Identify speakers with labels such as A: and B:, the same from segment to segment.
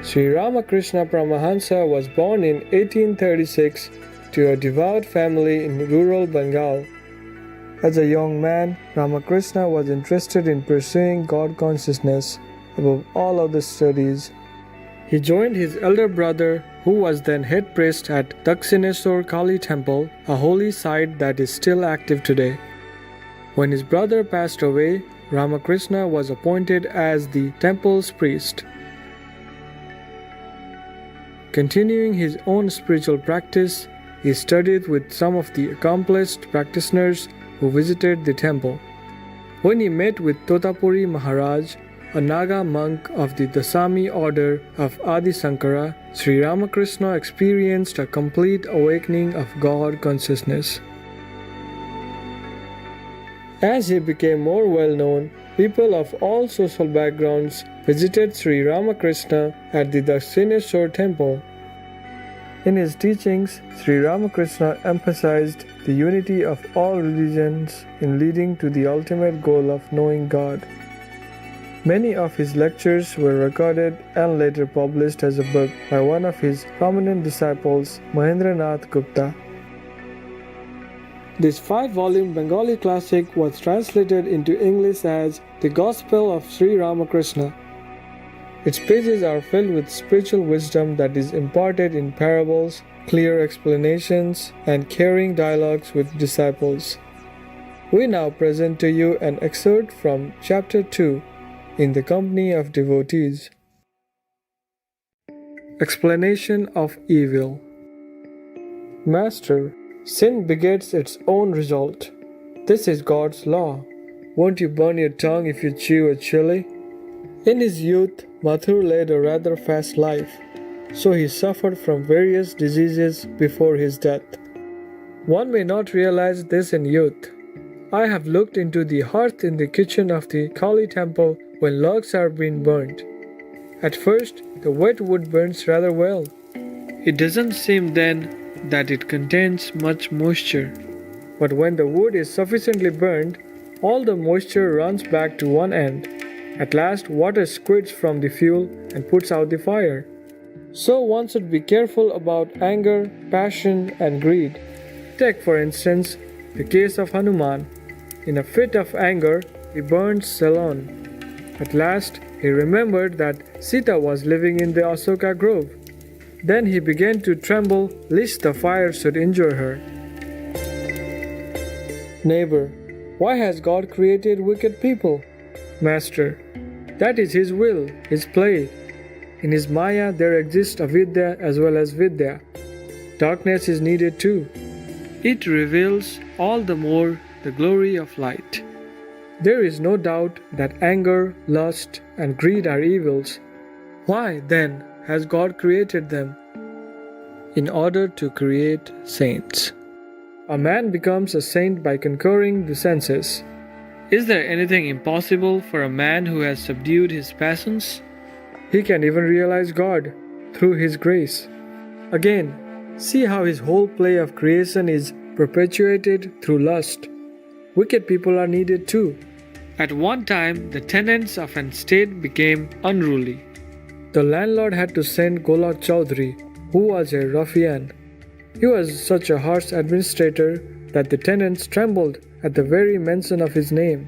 A: Sri Ramakrishna Paramahansa was born in 1836 to a devout family in rural Bengal. As a young man, Ramakrishna was interested in pursuing God consciousness above all other studies. He joined his elder brother, who was then head priest at Dakshineswar Kali Temple, a holy site that is still active today. When his brother passed away, Ramakrishna was appointed as the temple's priest. Continuing his own spiritual practice, he studied with some of the accomplished practitioners who visited the temple. When he met with Totapuri Maharaj, a Naga monk of the Dasami order of Adi Sankara, Sri Ramakrishna experienced a complete awakening of God consciousness. As he became more well known, people of all social backgrounds visited Sri Ramakrishna at the Dakshineswar temple. In his teachings, Sri Ramakrishna emphasized the unity of all religions in leading to the ultimate goal of knowing God. Many of his lectures were recorded and later published as a book by one of his prominent disciples, Mahendranath Gupta. This 5-volume Bengali classic was translated into English as The Gospel of Sri Ramakrishna. Its pages are filled with spiritual wisdom that is imparted in parables, clear explanations, and caring dialogues with disciples. We now present to you an excerpt from Chapter 2, In the Company of Devotees. Explanation of Evil. Master, sin begets its own result. This is God's law. Won't you burn your tongue if you chew a chili? In his youth, Mathur led a rather fast life, so he suffered from various diseases before his death. One may not realize this in youth. I have looked into the hearth in the kitchen of the Kali temple when logs are being burnt. At first, the wet wood burns rather well. It doesn't seem then that it contains much moisture. But when the wood is sufficiently burned, all the moisture runs back to one end. At last, water squirts from the fuel and puts out the fire. So one should be careful about anger, passion, and greed. Take, for instance, the case of Hanuman. In a fit of anger, he burned Ceylon. At last, he remembered that Sita was living in the Asoka grove. Then he began to tremble lest the fire should injure her. Neighbor, why has God created wicked people? Master, that is His will, His play. In His Maya there exists avidya as well as vidya. Darkness is needed too. It reveals all the more the glory of light. There is no doubt that anger, lust, and greed are evils. Why, then, has God created them? In order to create saints. A man becomes a saint by conquering the senses. Is there anything impossible for a man who has subdued his passions? He can even realize God through His grace. Again, see how His whole play of creation is perpetuated through lust. Wicked people are needed too. At one time, the tenants of an estate became unruly. The landlord had to send Golak Chaudhary, who was a ruffian. He was such a harsh administrator that the tenants trembled at the very mention of his name.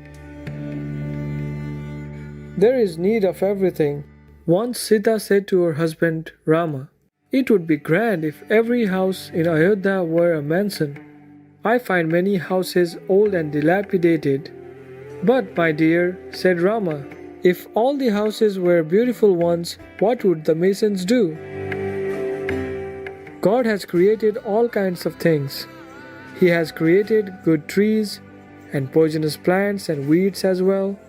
A: There is need of everything. Once Sita said to her husband Rama, "It would be grand if every house in Ayodhya were a mansion. I find many houses old and dilapidated." "But, my dear," said Rama, "if all the houses were beautiful ones, what would the masons do?" God has created all kinds of things. He has created good trees and poisonous plants and weeds as well.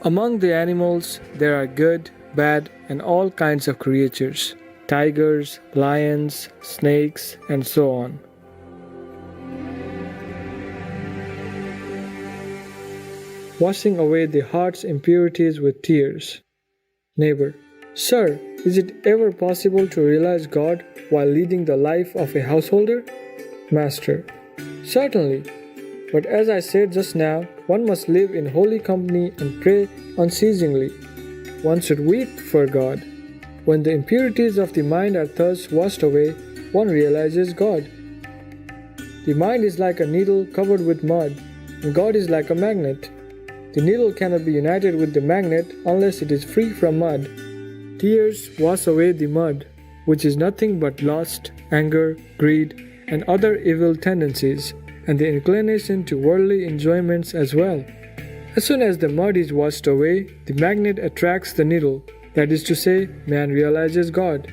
A: Among the animals, there are good, bad, and all kinds of creatures. Tigers, lions, snakes, and so on. Washing away the heart's impurities with tears. Neighbor, sir, is it ever possible to realize God while leading the life of a householder? Master, certainly. But as I said just now, one must live in holy company and pray unceasingly. One should weep for God. When the impurities of the mind are thus washed away, one realizes God. The mind is like a needle covered with mud, and God is like a magnet. The needle cannot be united with the magnet unless it is free from mud. Tears wash away the mud, which is nothing but lust, anger, greed, and other evil tendencies, and the inclination to worldly enjoyments as well. As soon as the mud is washed away, the magnet attracts the needle. That is to say, man realizes God.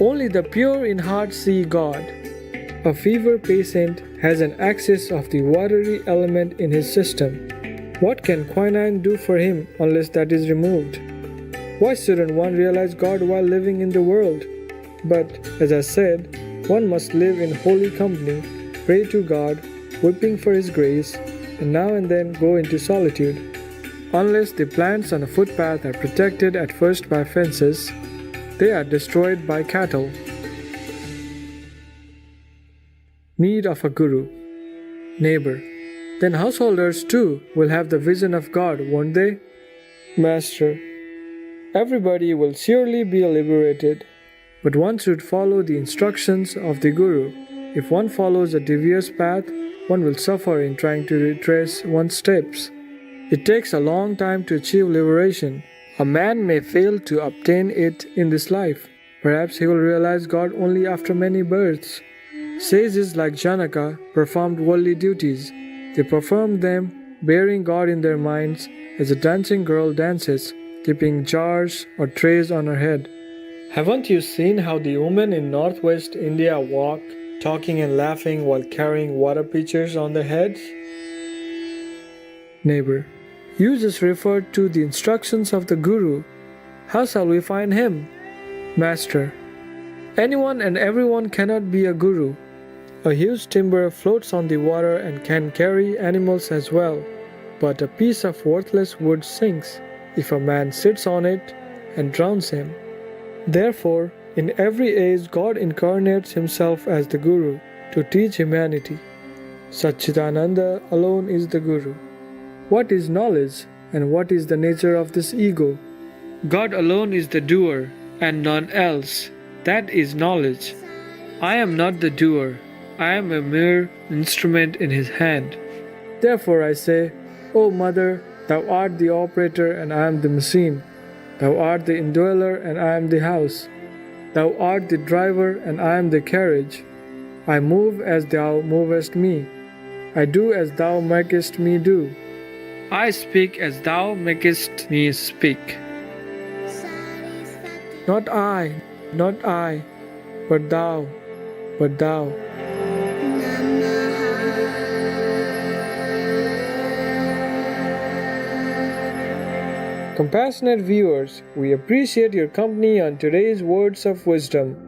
A: Only the pure in heart see God. A fever patient has an excess of the watery element in his system. What can quinine do for him unless that is removed? Why shouldn't one realize God while living in the world? But, as I said, one must live in holy company, pray to God, weeping for His grace, and now and then go into solitude. Unless the plants on a footpath are protected at first by fences, they are destroyed by cattle. Need of a guru. Neighbor. Then householders too will have the vision of God, won't they? Master. Everybody will surely be liberated, but one should follow the instructions of the guru. If one follows a devious path, one will suffer in trying to retrace one's steps. It takes a long time to achieve liberation. A man may fail to obtain it in this life. Perhaps he will realize God only after many births. Sages like Janaka performed worldly duties. They performed them, bearing God in their minds, as a dancing girl dances, keeping jars or trays on her head. Haven't you seen how the women in northwest India walk, talking and laughing while carrying water pitchers on their heads? Neighbor. You just referred to the instructions of the Guru. How shall we find him? Master. Anyone and everyone cannot be a Guru. A huge timber floats on the water and can carry animals as well, but a piece of worthless wood sinks if a man sits on it and drowns him. Therefore, in every age God incarnates himself as the Guru to teach humanity. Satchidananda alone is the Guru. What is knowledge, and what is the nature of this ego? God alone is the doer, and none else. That is knowledge. I am not the doer. I am a mere instrument in His hand. Therefore I say, O Mother, Thou art the operator and I am the machine. Thou art the indweller and I am the house. Thou art the driver and I am the carriage. I move as Thou movest me. I do as Thou makest me do. I speak as Thou makest me speak. Not I, but Thou, but Thou. Compassionate viewers, we appreciate your company on today's words of wisdom.